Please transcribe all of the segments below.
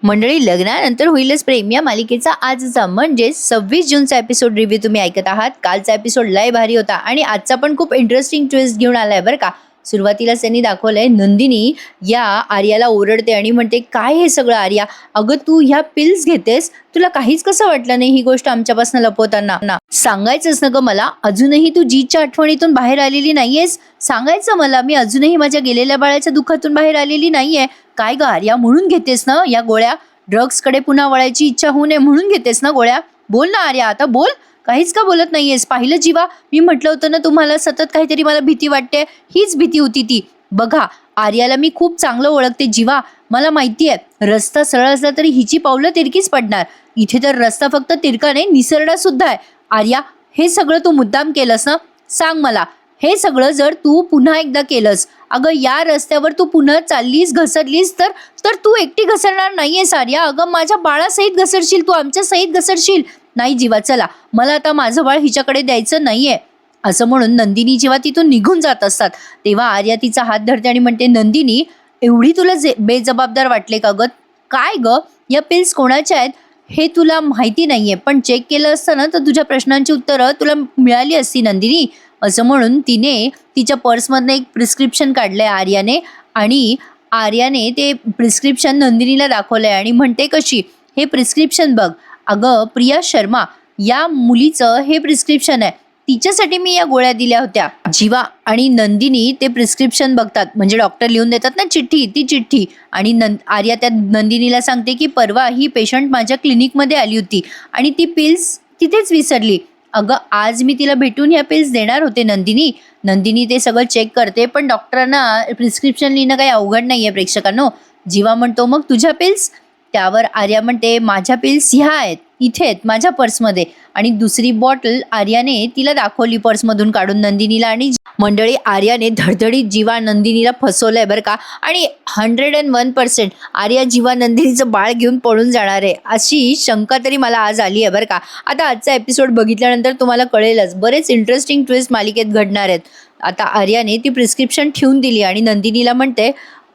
मंडळी, लग्नानंतर होईलच प्रेम या मालिकेचा आजचा म्हणजे 26 जूनचा एपिसोड रिव्ह्यू तुम्ही ऐकत आहात. कालचा एपिसोड लय भारी होता आणि आजचा पण खूप इंटरेस्टिंग ट्विस्ट घेऊन आलाय बरं का. सुरुवातीलाच त्यांनी दाखवलंय नंदिनी या आर्याला ओरडते आणि म्हणते, काय हे सगळं आर्या, अगं तू ह्या पिल्स घेतेस, तुला काहीच कसं वाटलं नाही ही गोष्ट आमच्यापासून लपवताना? सांगायचंच ना ग मला, अजूनही तू जीच्या आठवणीतून बाहेर आलेली नाहीयेस. सांगायचं मला, मी अजूनही माझ्या गेलेल्या बाळाच्या दुःखातून बाहेर आलेली नाहीये. काय ग आर्या, म्हणून घेतेस ना या गोळ्या? ड्रग्स कडे पुन्हा वळायची इच्छा होऊ नये म्हणून घेतेस ना गोळ्या? बोल ना आर्या, आता बोल. काहीच का बोलत नाहीयेस? पाहिलं जीवा, मी म्हटलं होतं ना तुम्हाला, सतत काहीतरी मला भीती वाटते. हीच भीती होती ती. बघा, आर्याला मी खूप चांगलं ओळखते जीवा. मला माहिती आहे रस्ता सरळ असला तरी हिची पावलं तिरकीच पडणार. इथे तर रस्ता फक्त तिरका नाही, निसरडा सुद्धा आहे. आर्या, हे सगळं तू मुद्दाम केलंस ना? सांग मला, हे सगळं जर तू पुन्हा एकदा केलंस, अगं या रस्त्यावर तू पुन्हा चाललीस, घसरलीस तर तर तू एकटी घसरणार नाहीयेस आर्या. अगं माझ्या बाळासहित घसरशील, तू आमच्या सहित घसरशील. नाही जीवा, चला, मला आता माझं बाळ हिच्याकडे द्यायचं नाहीये. असं म्हणून नंदिनी जेव्हा तिथून निघून जात असतात तेव्हा आर्या तिचा हात धरते आणि म्हणते, नंदिनी, एवढी तुला बेजबाबदार वाटले का ग? काय ग, या पिल्स कोणाच्या आहेत हे तुला माहिती नाहीये, पण चेक केलं असतं ना तर तुझ्या प्रश्नांची उत्तरं तुला मिळाली असती नंदिनी. असं म्हणून तिने तिच्या पर्समधनं एक प्रिस्क्रिप्शन काढलंय आर्याने आणि आर्याने ते प्रिस्क्रिप्शन नंदिनीला दाखवलंय आणि म्हणते कशी, हे प्रिस्क्रिप्शन बघ. अगं प्रिया शर्मा या मुलीचं हे प्रिस्क्रिप्शन आहे, तिच्यासाठी मी या गोळ्या दिल्या होत्या. जीवा आणि नंदिनी ते प्रिस्क्रिप्शन बघतात, म्हणजे डॉक्टर लिहून देतात ना चिठ्ठी, ती चिठ्ठी. आणि आर्या त्या नंदिनीला सांगते की परवा ही पेशंट माझ्या क्लिनिकमध्ये आली होती आणि ती पिल्स तिथेच विसरली. अगं आज मी तिला भेटून ह्या पिल्स देणार होते नंदिनी. नंदिनी ते सगळं चेक करते, पण डॉक्टरांना प्रिस्क्रिप्शन लिहिणं काही अवघड नाहीये प्रेक्षकांनो. जीवा म्हणतो, मग तुझ्या पिल्स? त्यावर आर्या म्हणते, माझ्या पिल्स ह्या आहेत, इथे आहेत माझ्या पर्समध्ये. आणि दुसरी बॉटल आर्याने तिला दाखवली पर्समधून काढून नंदिनीला. आणि मंडळी, आर्याने धडधडीत जीवा नंदिनीला फसवलंय बरं का. आणि 101% आर्या जीवा नंदिनीचं बाळ घेऊन पळून जाणार आहे अशी शंका तरी मला आज आली आहे बरं का. आता आजचा एपिसोड बघितल्यानंतर तुम्हाला कळेलच, बरेच इंटरेस्टिंग ट्विस्ट मालिकेत घडणार आहेत. आता आर्याने ती प्रिस्क्रिप्शन ठेवून दिली आणि नंदिनीला म्हणते,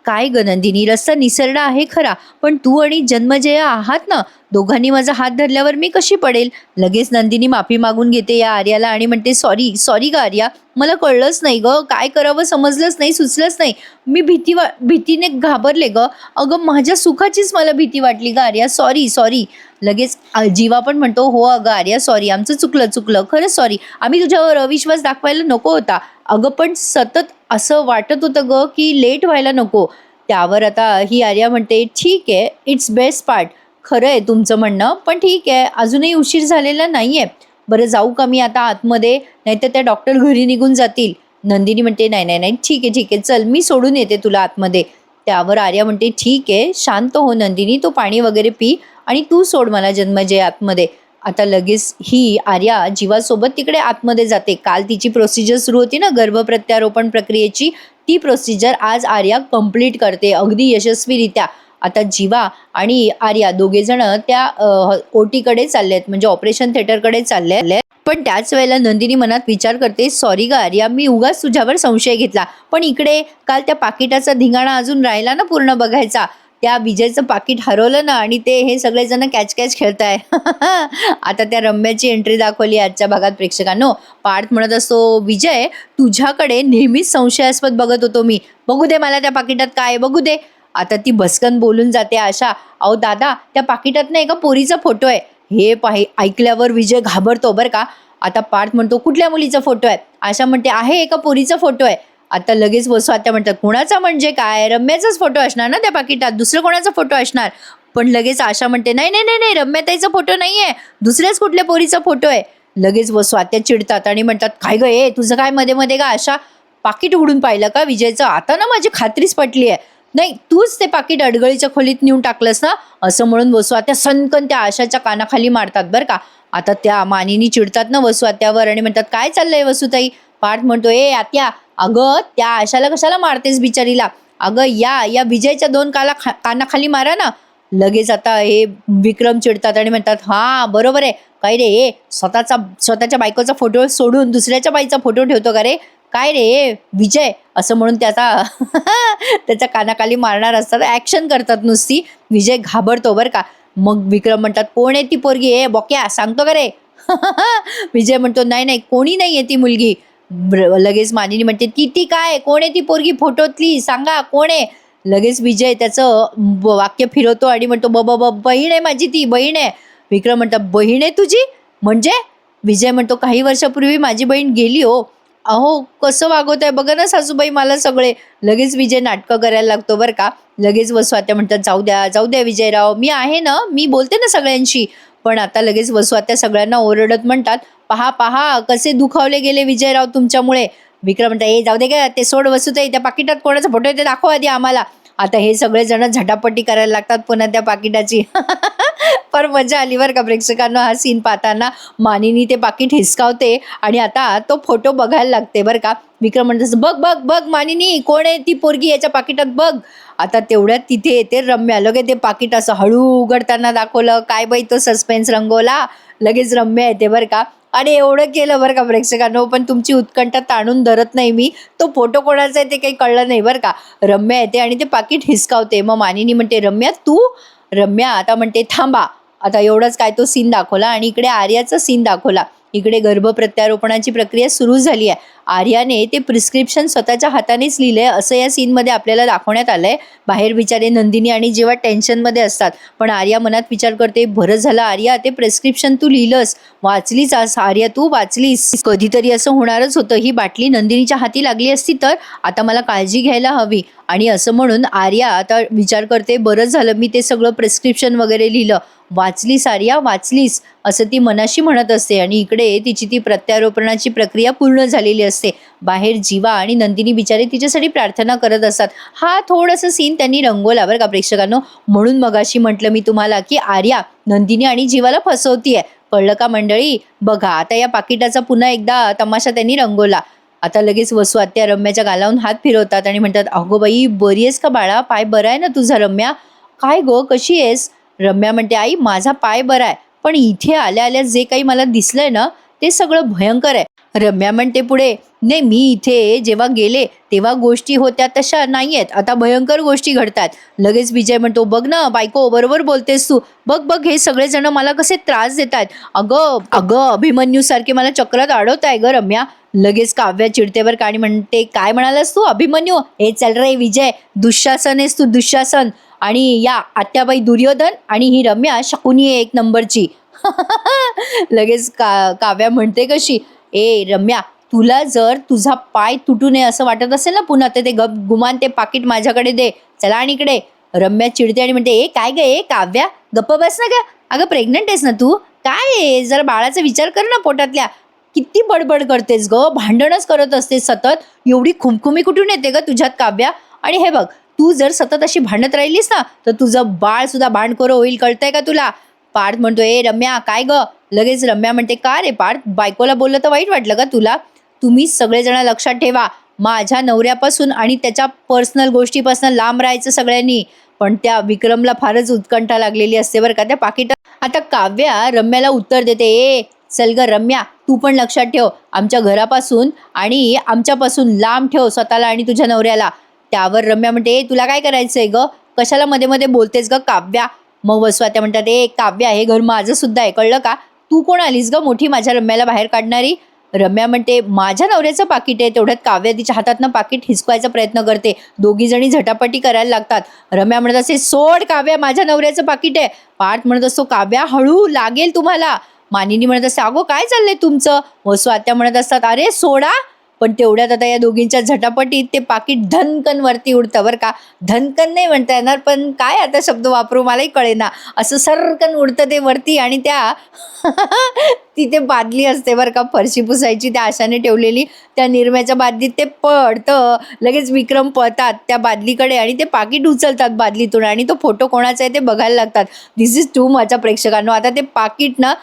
काय ग नंदिनी, रस्ता निसरडा आहे खरा, पण तू आणि जन्मजया आहात ना, दोघांनी माझा हात धरल्यावर मी कशी पडेल? लगेच नंदिनी माफी मागून घेते या आर्याला आणि म्हणते, सॉरी सॉरी ग आर्या, मला कळलंच नाही ग, काय करावं समजलंच नाही, सुचलंच नाही. मी भीतीने घाबरले ग. अगं माझ्या सुखाचीच मला भीती वाटली ग आर्या, सॉरी सॉरी. लगेच जीवा पण म्हणतो, हो अगं आर्या, सॉरी, आमचं चुकलं खरंच सॉरी. आम्ही तुझ्यावर अविश्वास दाखवायला नको होता. अगं पण सतत असं वाटत होतं ग की लेट व्हायला नको. त्यावर आता ही आर्या म्हणते, ठीक आहे, इट्स बेस्ट पार्ट. खरं आहे तुमचं म्हणणं, पण ठीक आहे, अजूनही उशीर झालेला नाहीये. बरं जाऊ का मी आता आतमध्ये, नाहीतर त्या डॉक्टर घरी निघून जातील. नंदिनी म्हणते, नाही नाही नाही, ठीक आहे, चल मी सोडून येते तुला आतमध्ये. त्यावर आर्या म्हणते, ठीक आहे, शांत हो नंदिनी, तू पाणी वगैरे पी आणि तू सोड मला जन्मजय आतमध्ये. आता लगेच ही आर्या जीवासोबत तिकडे आतमध्ये जाते. काल तिची प्रोसिजर सुरू होती ना गर्भप्रत्यारोपण प्रक्रियेची, ती प्रोसिजर आज आर्या कंप्लीट करते अगदी यशस्वीरित्या. आता जीवा आणि आर्या दोघे जण त्या ओटीकडे चाललेत, म्हणजे ऑपरेशन थिएटरकडे चालले. पण त्याच वेळेला नंदिनी मनात विचार करते, सॉरी ग आर्या, मी उगाच तुझ्यावर संशय घेतला. पण इकडे काल त्या पाकिटाचा धिंगाणा अजून राहिला ना पूर्ण बघायचा. त्या विजयचं पाकिट हरवलं ना आणि ते हे सगळेजण कॅच खेळताय. आता त्या रम्याची एंट्री दाखवली आजच्या भागात प्रेक्षकांनो. पार्थ म्हणत असतो, विजय, तुझ्याकडे नेहमीच संशयास्पद बघत होतो मी, बघू दे मला त्या पाकिटात काय, बघू दे. आता ती भस्कन बोलून जाते आशा, अहो दादा, त्या पाकिटात ना एका पोरीचा फोटो आहे. हे ऐकल्यावर विजय घाबरतो बरं का. आता पार्थ म्हणतो, कुठल्या मुलीचा फोटो आहे? आशा म्हणते, आहे एका पोरीचा फोटो आहे. आता लगेच वसू म्हणतात, कुणाचा म्हणजे काय, रम्याचाच फोटो असणार ना त्या पाकिटात, दुसरं कोणाचा फोटो असणार? पण लगेच आशा म्हणते, नाही नाही नाही नाही, रम्याताईचा फोटो नाहीये, दुसऱ्याच कुठल्या पोरीचा फोटो आहे. लगेच वसू चिडतात आणि म्हणतात, काय ग ए, तुझं काय मध्ये मध्ये का आशा, पाकिट उघडून पाहिलं का विजयचं? आता ना माझी खात्रीच पटली आहे, नाही तूच ते पाकिट अडगळीच्या खोलीत नेऊन टाकलंस ना. असं म्हणून वसू सनकन त्या आशाच्या कानाखाली मारतात बरं का. आता त्या मानिनी चिडतात ना वसू आणि म्हणतात, काय चाललंय वसूताई? पार्थ म्हणतो, ए आत्या, अगं त्या आशाला कशाला मारतेस बिचारीला? अगं या विजयच्या 2 कानाखाली मारा ना. लगेच आता हे विक्रम चिडतात आणि म्हणतात, हा बरोबर आहे, काय रे, स्वतःच्या बायकोचा फोटो सोडून दुसऱ्याच्या बाईचा फोटो ठेवतो का रे? काय रे विजय असं म्हणून त्याचा त्याच्या कानाखाली मारणार असतात, ऍक्शन करतात नुसती. विजय घाबरतो बरं का. मग विक्रम म्हणतात कोण आहे ती पोरगी, ए बॉक्या सांगतो का रे? विजय म्हणतो नाही नाही कोणी नाहीये ती मुलगी. लगेच मानिनी म्हणते किती काय कोण आहे ती पोरगी फोटोतली, सांगा कोण आहे? लगेच विजय त्याचं वाक्य फिरवतो आणि म्हणतो बहीण आहे माझी, ती बहीण आहे. विक्रम म्हणतात बहीण आहे तुझी म्हणजे? विजय म्हणतो काही वर्षापूर्वी माझी बहीण गेली हो. अहो कसं वागवत आहे बघा ना सासूबाई मला सगळे. लगेच विजय नाटकं करायला लागतो बरं का. लगेच वसुआत्या म्हणतात जाऊ द्या विजयराव, मी आहे ना, मी बोलते ना सगळ्यांशी. पण आता लगेच वसुआत्या सगळ्यांना ओरडत म्हणतात पहा पहा कसे दुखावले गेले विजयराव तुमच्यामुळे. विक्रम म्हणतात ए जाऊ दे का ते सोड वसुताई, त्या पाकिटात कोणाचा फोटो आहे ते दाखव आधी आम्हाला. आता हे सगळेजण झटापट्टी करायला लागतात पुन्हा त्या पाकिटाची. पण मजा आली बरं का प्रेक्षकांना हा सीन पाहताना. मानिनी ते पाकिट हिसकावते आणि आता तो फोटो बघायला लागते बरं का. विक्रम म्हणतात बघ बघ बघ मानिनी कोण आहे ती पोरगी याच्या पाकिटात बघ. आता तेवढ्यात तिथे येते रम्या. लगेच ते पाकिट असं हळू उघडताना दाखवलं. काय बाई तो सस्पेन्स रंगवला. लगेच रम्या येते बरं का. आणि एवढं केलं बरं का प्रेक्षकांनो, पण तुमची उत्कंठा ताणून धरत नाही मी. तो फोटो कोणाचा आहे ते काही कळलं नाही बरं का. रम्या येते आणि ते पाकिट हिसकावते. मग मानिनी म्हणते रम्या तू? रम्या आता म्हणते थांबा. आता एवढंच काय तो सीन दाखवला आणि इकडे आर्याचा सीन दाखवला. इकडे गर्भप्रत्यारोपणाची प्रक्रिया सुरू झाली आहे. आर्याने ते प्रिस्क्रिप्शन स्वतःच्या हातानेच लिहिलंय असं या सीनमध्ये आपल्याला दाखवण्यात आलंय. बाहेर बिचारे नंदिनी आणि जेव्हा टेन्शनमध्ये असतात, पण आर्या मनात विचार करते बरं झालं आर्या ते प्रिस्क्रिप्शन तू लिहिलंस, वाचलीच आज आर्या, तू वाचलीस. कधीतरी असं होणारच होतं, ही बाटली नंदिनीच्या हाती लागली असती तर आता मला काळजी घ्यायला हवी. आणि असं म्हणून आर्या आता विचार करते बरं झालं मी ते सगळं प्रिस्क्रिप्शन वगैरे लिहिलं. वाचलीस आर्या वाचलीस असं ती मनाशी म्हणत असते. आणि इकडे तिची ती प्रत्यारोपणाची प्रक्रिया पूर्ण झालेली असते. बाहेर जीवा आणि नंदिनी बिचारे तिच्यासाठी प्रार्थना करत असतात. हा थोडासा सीन त्यांनी रंगवला बरं का प्रेक्षकांनो. म्हणून मगाशी म्हटलं मी तुम्हाला की आर्या नंदिनी आणि जीवाला फसवतीये. कळलं का मंडळी? बघा आता या पाकिटाचा पुन्हा एकदा तमाशा त्यांनी रंगवला. आता लगेच वसुआत्या रम्याच्या गालावून हात फिरवतात आणि म्हणतात अगो बाई बरी आहेस का बाळा? पाय बरा आहे ना तुझा रम्या? काय गो कशी आहेस? रम्या म्हणते आई माझा पाय बरा आहे, पण इथे आल्या आल्या जे काही मला दिसलंय ना ते सगळं भयंकर आहे. रम्या म्हणते पुढे नाही मी इथे जेव्हा गेले तेव्हा गोष्टी होत्या तशा नाहीयेत, आता भयंकर गोष्टी घडतात. लगेच विजय म्हणतो बघ ना बायको बरोबर बोलतेस तू, बघ बघ हे सगळेजण मला कसे त्रास देत आहेत. अगं अगं अभिमन्यू सारखे मला चक्रात अडवत आहे ग रम्या. लगेच काव्या चिडतेवर का आणि म्हणते काय म्हणालास तू अभिमन्यू? हे चल रे विजय, दुःशासन आहेस तू दुःशासन. आणि या आत्याबाई दुर्योधन आणि ही रम्या शकुनी आहे एक नंबरची. लगेच काव्या म्हणते कशी ए रम्या तुला जर तुझा पाय तुटू नये असं वाटत असेल ना पुन्हा तर ते गुमान ते पाकिट माझ्याकडे दे. चला आणि इकडे. रम्या चिडते आणि म्हणते ए काय ग ए काव्या गप्प बस ना ग. अगं प्रेग्नंट आहेस ना तू? काय आहे जरा बाळाचा विचार कर ना पोटातल्या. किती बडबड करतेस ग, भांडणच करत असतेस सतत. एवढी खुमखुमी कुठून येते ग तुझ्यात काव्या? आणि हे बघ तू जर सतत अशी भांडत राहिलीस ना तर तुझं बाळ सुद्धा भांडखोर होईल, कळतंय का तुला? पार्थ म्हणतो ए रम्या काय ग? लगेच रम्या म्हणते का रे पार्थ बायकोला बोललं तर वाईट वाटलं का तुला? तुम्ही सगळेजण लक्षात ठेवा माझ्या नवऱ्यापासून आणि त्याच्या पर्सनल गोष्टीपासून लांब राहायचं सगळ्यांनी. पण त्या विक्रमला फारच उत्कंठा लागलेली असते बरं का त्या पाकिटात. आता काव्या रम्याला उत्तर देते ए चल ग रम्या तू पण लक्षात ठेव आमच्या घरापासून आणि आमच्यापासून लांब ठेव स्वतःला आणि तुझ्या नवऱ्याला. त्यावर रम्या म्हणते तुला काय करायचंय ग, कशाला मध्ये मध्ये बोलतेस ग काव्या? मग वसुआत्या म्हणतात ए काव्या हे घर माझं सुद्धा आहे, कळलं का? तू कोण आलीस ग मोठी माझ्या रम्याला बाहेर काढणारी? रम्या म्हणते माझ्या नवऱ्याचं पाकिट आहे. तेवढ्यात काव्या तिच्या हातातनं पाकिट हिसकवायचा प्रयत्न करते. दोघी जणी झटापटी करायला लागतात. रम्या म्हणत असे सोड काव्या माझ्या नवऱ्याचं पाकिट आहे. पार्थ म्हणत असतो काव्या हळू लागेल तुम्हाला. मानिनी म्हणत असते अगो काय चाललंय तुमचं? वसुआत्या म्हणत असतात अरे सोडा. पण तेवढ्यात आता या दोघींच्या झटापटीत ते पाकिट धनकन वरती उडतं बरं का. धनकन नाही म्हणता येणार पण काय आता शब्द वापरू मलाही कळेना. असं सरकन उडतं ते वरती आणि त्या तिथे बादली असते बरं का फरशी पुसायची त्या आशाने ठेवलेली, त्या निरम्याच्या बादलीत ते पडतं. लगेच विक्रम पळतात त्या बादलीकडे आणि ते पाकिट उचलतात बादलीतून आणि तो फोटो कोणाचा आहे ते बघायला लागतात. दिस इज टू माझ्या प्रेक्षकांनो. आता ते पाकिट ना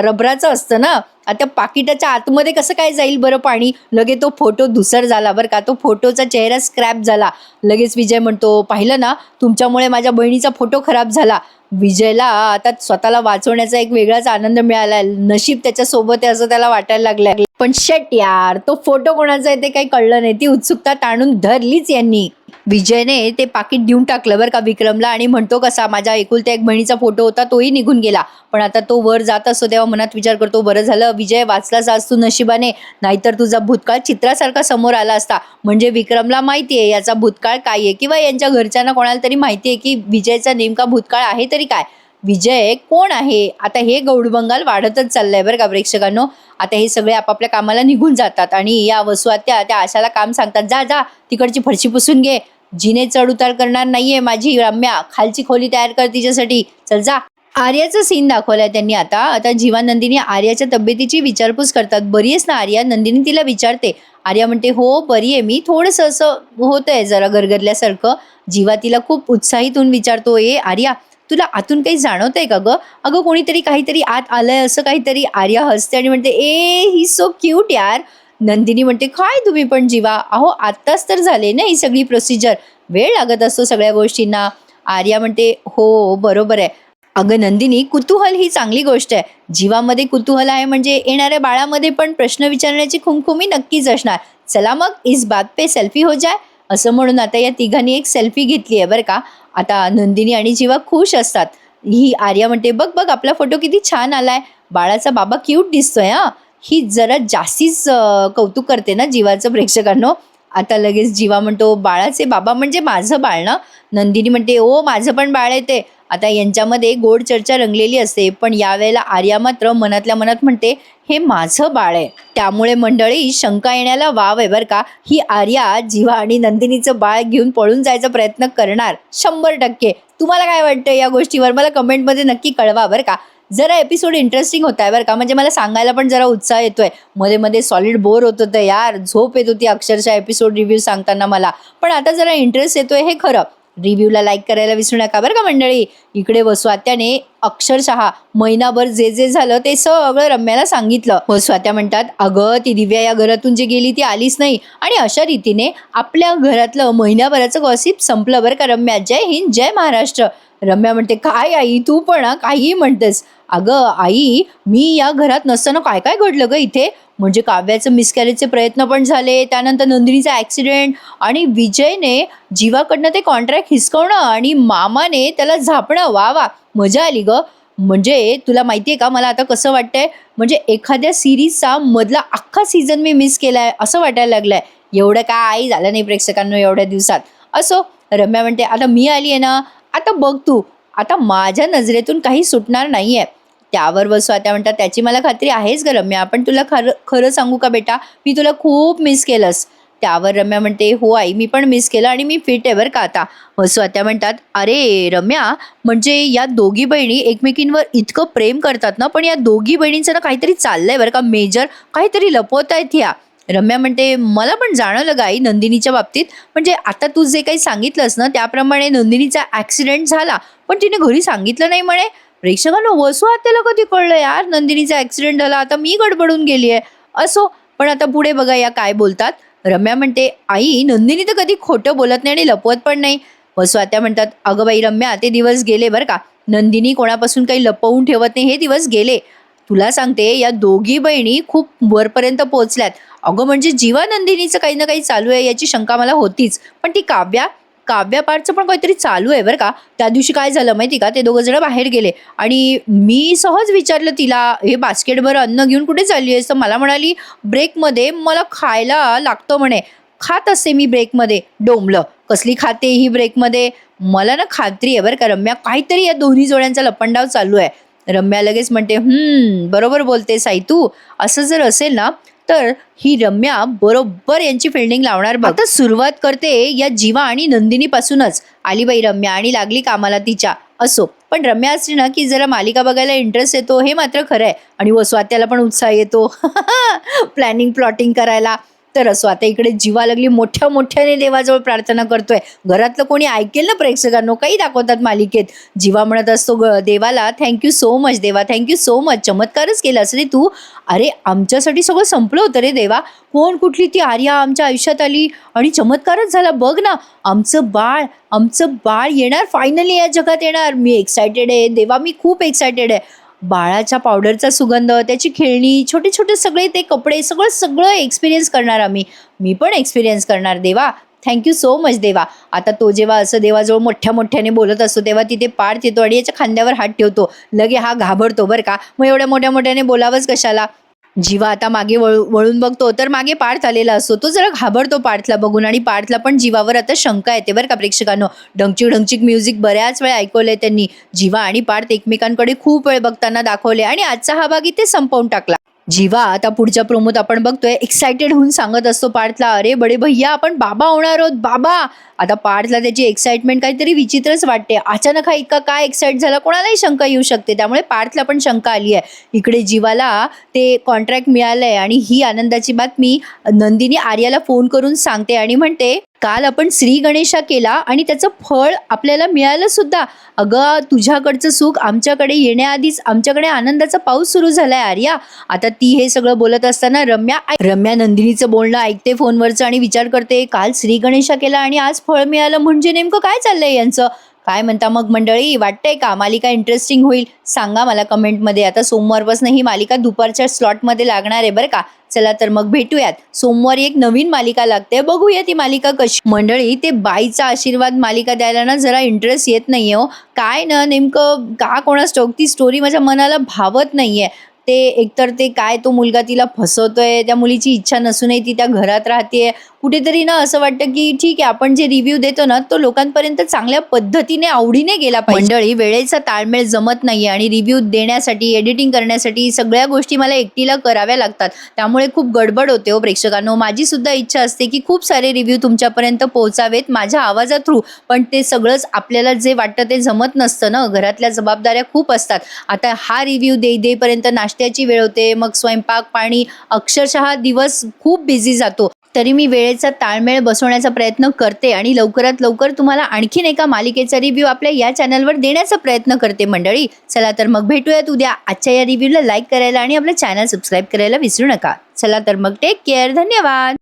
रबराचं असतं ना आता पाकिटाच्या आतमध्ये कसं काय जाईल बरं पाणी? लगे तो फोटो धुसर झाला बरं का, तो फोटोचा चेहरा स्क्रॅप झाला. लगेच विजय म्हणतो, पाहिलं ना, तुमच्यामुळे माझ्या बहिणीचा फोटो खराब झाला. विजयला आता स्वतःला वाचवण्याचा एक वेगळाच आनंद मिळाला. नशीब त्याच्यासोबत आहे असं त्याला वाटायला लागलं. पण शेट यार, तो फोटो कोणाचा आहे ते काही कळलं नाही. ती उत्सुकता ताणून धरलीच यांनी. विजयने ते पाकिट देऊन टाकलं बरं का विक्रमला आणि म्हणतो कसा, माझ्या एकुलत्या एक बहिणीचा फोटो होता तोही निघून गेला. पण आता तो वर जात असतो तेव्हा मनात विचार करतो, बरं झालं विजय वाचलाच आज तू नशिबाने, नाहीतर तुझा भूतकाळ चित्रासारखा समोर आला असता. म्हणजे विक्रमला माहिती आहे याचा भूतकाळ काय आहे, किंवा यांच्या घरच्यांना कोणाला तरी माहिती आहे की विजयचा नेमका भूतकाळ आहे तरी काय, विजय कोण आहे. आता हे गौडबंगाल वाढतच चाललंय बरं का प्रेक्षकांनो. आता हे सगळे आपापल्या कामाला निघून जातात आणि या वसुआत्या त्या आशाला काम सांगतात, जा जा तिकडची फरशी पुसून घे, जिने चढ उतार करणार नाहीये माझी रम्या, खालची खोली तयार कर तिच्यासाठी, चल जा. आर्याचा सीन दाखवलाय त्यांनी. आता जीवा नंदिनी आर्याच्या तब्येतीची विचारपूस करतात. बरी आहेस ना आर्या? नंदिनी तिला विचारते. आर्या म्हणते, हो बरी आहे मी, थोडंसं असं होतंय जरा गरगरल्यासारखं. जीवा तिला खूप उत्साहित होऊन विचारतो, ए आर्या, तुला आतून काही जाणवतंय का ग? अगं कोणीतरी काहीतरी आत आलंय असं काहीतरी. आर्या हसते आणि म्हणते, ए ही सो क्यूट यार. नंदिनी म्हणते, काय तुम्ही पण जीवा, अहो आत्ताच तर झाले ना ही सगळी प्रोसिजर, वेळ लागत असतो सगळ्या गोष्टींना. आर्या म्हणते, हो बरोबर आहे. अगं नंदिनी, कुतूहल ही चांगली गोष्ट आहे. जीवामध्ये कुतूहल आहे म्हणजे येणाऱ्या बाळामध्ये पण प्रश्न विचारण्याची खुमखुमी नक्कीच असणार. चला मग इस बात पे सेल्फी हो जाय. असं म्हणून आता या तिघांनी एक सेल्फी घेतली आहे बरं का. आता नंदिनी आणि जीवा खुश असतात. ही आर्या म्हणते, बघ बघ आपला फोटो किती छान आलाय, बाळाचा बाबा क्यूट दिसतोय हा. ही जरा जास्तीच कौतुक करते ना जीवाचं प्रेक्षकांनो. आता लगेच जीवा म्हणतो, बाळाचे बाबा म्हणजे माझं बाळ ना? नंदिनी म्हणते, ओ माझं पण बाळ आहे ते. आता यांच्यामध्ये गोड चर्चा रंगलेली असते, पण यावेळेला आर्या मात्र मनातल्या मनात म्हणते, हे माझं बाळ आहे. त्यामुळे मंडळी शंका येण्याला वाव आहे बरं का. ही आर्या जीवा आणि नंदिनीचं बाळ घेऊन पळून जायचा प्रयत्न करणार 100%. तुम्हाला काय वाटतं या गोष्टीवर? मला कमेंटमध्ये नक्की कळवा बरं का. जरा एपिसोड इंटरेस्टिंग होत आहे बरं का, म्हणजे मला सांगायला पण जरा उत्साह येतोय. मध्ये मध्ये सॉलिड बोर होत होतं यार, झोप येत होती अक्षरशः एपिसोड रिव्ह्यू सांगताना मला. पण आता जरा इंटरेस्ट येतोय हे खरं. रिव्ह्यूला लाईक करायला विसरू नका बरं का मंडळी. इकडे वसुआत्याने अक्षरशः महिनाभर जे जे झालं ते सगळं रम्याला सांगितलं. वसुआत्या म्हणतात, अगं ती दिव्या या घरातून जी गेली ती आलीच नाही, आणि अशा रीतीने आपल्या घरातलं महिनाभराचं गॉसिप संपलं बरं का रम्या. जय हिंद, जय महाराष्ट्र. रम्या म्हणते, काय आई तू पण काहीही म्हणतेस. अगं आई, मी या घरात नसताना काय काय घडलं ग इथे. म्हणजे काव्याचं मिसकॅरेजचे प्रयत्न पण झाले, त्यानंतर नंदिनीचा ॲक्सिडेंट, आणि विजयने जीवाकडनं ते कॉन्ट्रॅक्ट हिसकवणं आणि मामाने त्याला झापणं. वा वा, मजा आली ग. म्हणजे तुला माहिती आहे का मला आता कसं वाटतंय, म्हणजे एखाद्या सिरीजचा मधला अख्खा सीझन मी मिस केलाय असं वाटायला लागलंय. एवढं काय झालं नाही प्रेक्षकांना एवढ्या दिवसात. असो, रम्या म्हणते, आता मी आली आहे ना, आता बघ तू, आता माझ्या नजरेतून काही सुटणार नाहीये. त्यावर वसुआत्या म्हणतात, त्याची मला खात्री आहेच ग रम्या, पण तुला खरं सांगू का बेटा, मी तुला खूप मिस केलंस. त्यावर रम्या म्हणते, हो आई मी पण मिस केलं आणि मी फिट आहे बरं का आता. वसुआत्या म्हणतात, अरे रम्या, म्हणजे या दोघी बहिणी एकमेकींवर इतकं प्रेम करतात ना, पण या दोघी बहिणींचं ना काहीतरी चाललंय बरं का, मेजर काहीतरी लपवत आहेत ह्या. रम्या म्हणते, मला पण जाणवलं गाई नंदिनीच्या बाबतीत. म्हणजे आता तू जे काही सांगितलंस ना त्याप्रमाणे नंदिनीचा ॲक्सिडेंट झाला, पण तिने घरी सांगितलं नाही म्हणे. प्रेक्षकांनो, वसुआत्याला कधी कळलं यार नंदिनीचा ॲक्सिडेंट झाला, आता मी गडबडून गेली आहे. असो, पण आता पुढे बघा या काय बोलतात. रम्या म्हणते, आई नंदिनी तर कधी खोटं बोलत नाही आणि लपवत पण नाही. वसुआत्या म्हणतात, अगं बाई रम्या, ते दिवस गेले बरं का. नंदिनी कोणापासून काही लपवून ठेवत नाही, हे दिवस गेले. तुला सांगते, या दोघी बहिणी खूप वरपर्यंत पोहोचल्यात. अगं म्हणजे जीवा नंदिनीचं काही ना काही चालू आहे याची शंका मला होतीच, पण ती काव्या पार्टचं पण काहीतरी चालू आहे बरं का. त्या दिवशी काय झालं माहिती का, ते दोघं जण बाहेर गेले आणि मी सहज विचारलं तिला, हे बास्केटभर अन्न घेऊन कुठे चालली आहेस? तर मला म्हणाली, ब्रेकमध्ये मला खायला लागतं म्हणे, खात असते मी ब्रेकमध्ये. डोंबलं, कसली खाते ही ब्रेकमध्ये? मला ना खात्री आहे बरं का रम्या, काहीतरी या दोन्ही जोड्यांचा लपंडाव चालू आहे. रम्या लगेच म्हणते, बरोबर बोलते साई तू. असं जर असेल ना तर ही रम्या बरोबर यांची फिल्डिंग लावणार बघ. आता सुरुवात करते या जीवा आणि नंदिनी पासूनच. आली बाई रम्या आणि लागली कामाला तिच्या. असो, पण रम्या असली ना की जरा मालिका बघायला इंटरेस्ट येतो, हे मात्र खरं आहे. आणि वसुआत्याला पण उत्साह येतो प्लॅनिंग प्लॉटिंग करायला. तर असो, आता इकडे जीवा लागली मोठ्या मोठ्याने देवाजवळ प्रार्थना करतोय. घरातलं कोणी ऐकेल ना प्रेक्षकांनो, काही दाखवतात मालिकेत. जीवा म्हणत असतो देवाला, थँक सो मच देवा, थँक सो मच, चमत्कारच केलास रे तू. अरे आमच्यासाठी सगळं संपलं होतं रे देवा. कोण कुठली ती आर्या आमच्या आयुष्यात आली आणि चमत्कारच झाला बघ ना. आमचं बाळ येणार, फायनली या जगात येणार. मी एक्सायटेड आहे देवा, मी खूप एक्सायटेड आहे. बाळाच्या पावडरचा सुगंध, त्याची खेळणी, छोटे छोटे सगळे ते कपडे, सगळं सगळं एक्सपिरियन्स करणार आम्ही. मी पण एक्सपिरियन्स करणार देवा, थँक्यू सो मच देवा. आता तो जेव्हा असं देवाजवळ मोठ्या मोठ्याने बोलत असतो तेव्हा तिथे पार्थ येतो आणि याच्या खांद्यावर हात ठेवतो. लगे हा घाबरतो बरं का. मग एवढ्या मोठ्या मोठ्याने बोलावंच कशाला. जीवा आता मागे वळून बघतो तर मागे पार्थ आलेला असतो. तो जरा घाबरतो पार्थला बघून आणि पार्थला पण जीवावर आता शंका येते बरं का प्रेक्षकांनो. ढंगचिक ढंगचिक म्युझिक बऱ्याच वेळा ऐकवलंय त्यांनी. जीवा आणि पार्थ एकमेकांकडे खूप वेळ बघताना दाखवले आणि आजचा हा भाग इथे संपवून टाकला. जीवा आता पुढच्या प्रोमोत आपण बघतोय एक्साइटेड होऊन सांगत असतो पार्थला, अरे बडे भैया आपण बाबा होणार आहोत बाबा. आता पार्थला त्याची एक्साइटमेंट काहीतरी विचित्रच वाटते. अचानक हा इतका काय एक्साइट झाला, कोणालाही शंका येऊ शकते. त्यामुळे पार्थला पण शंका आली आहे. इकडे जीवाला ते कॉन्ट्रॅक्ट मिळालंय आणि ही आनंदाची बातमी नंदिनी आर्याला फोन करून सांगते आणि म्हणते, काल आपण श्री गणेशा केला आणि त्याचं फळ आपल्याला मिळालं सुद्धा. अगं तुझ्याकडचं सुख आमच्याकडे येण्याआधीच आमच्याकडे आनंदाचा पाऊस सुरू झालाय आर्या. आता ती हे सगळं बोलत असताना रम्या नंदिनीचं बोलणं ऐकते फोनवरचं आणि विचार करते, काल श्री गणेशा केला आणि आज फळ मिळालं म्हणजे नेमकं काय चाललंय यांचं. काय म्हणता मग मंडळी, वाटतंय का मालिका इंटरेस्टिंग होईल? सांगा मला कमेंटमध्ये. आता सोमवारपासून ही मालिका दुपारच्या स्लॉटमध्ये लागणार आहे बरं का. चला तर मग भेटूयात. सोमवारी एक नवीन मालिका लागते, बघूया ती मालिका कशी. मंडळी ते बाईचा आशीर्वाद मालिका द्यायला ना जरा इंटरेस्ट येत नाहीये हो. काय ना नेमकं का कोणास ठाऊक ती स्टोरी माझ्या मनाला भावत नाहीये. ते एकतर ते काय तो मुलगा तिला फसवतोय, त्या मुलीची इच्छा नसूनही ती त्या घरात राहतेय. कुठेतरी ना असं वाटतं की ठीक आहे, आपण जे रिव्ह्यू देतो ना तो लोकांपर्यंत चांगल्या पद्धतीने आवडीने गेला पाहिजे. मंडळी वेळेचा ताळमेळ जमत नाहीये आणि रिव्ह्यू देण्यासाठी, एडिटिंग करण्यासाठी सगळ्या गोष्टी मला एकटीला कराव्या लागतात. त्यामुळे खूप गडबड होते हो प्रेक्षकांनो. माझी सुद्धा इच्छा असते की खूप सारे रिव्ह्यू तुमच्यापर्यंत पोहोचावेत माझ्या आवाजा थ्रू, पण ते सगळंच आपल्याला जे वाटतं ते जमत नसतं ना. घरातल्या जबाबदाऱ्या खूप असतात. आता हा रिव्ह्यू देईपर्यंत नाश्त्याची वेळ होते, मग स्वयंपाक पाणी, अक्षरशः दिवस खूप बिझी जातो. तरी मी वेळेचा ताळमेळ बसवण्याचा प्रयत्न करते आणि लवकरात लवकर तुम्हाला आणखीन एका मालिकेचा रिव्ह्यू आपल्या या चॅनलवर देण्याचा प्रयत्न करते मंडळी. चला तर मग भेटूयात उद्या. आजच्या या रिव्ह्यूला लाईक करायला आणि आपलं चॅनल सबस्क्राईब करायला विसरू नका. चला तर मग टेक केअर, धन्यवाद.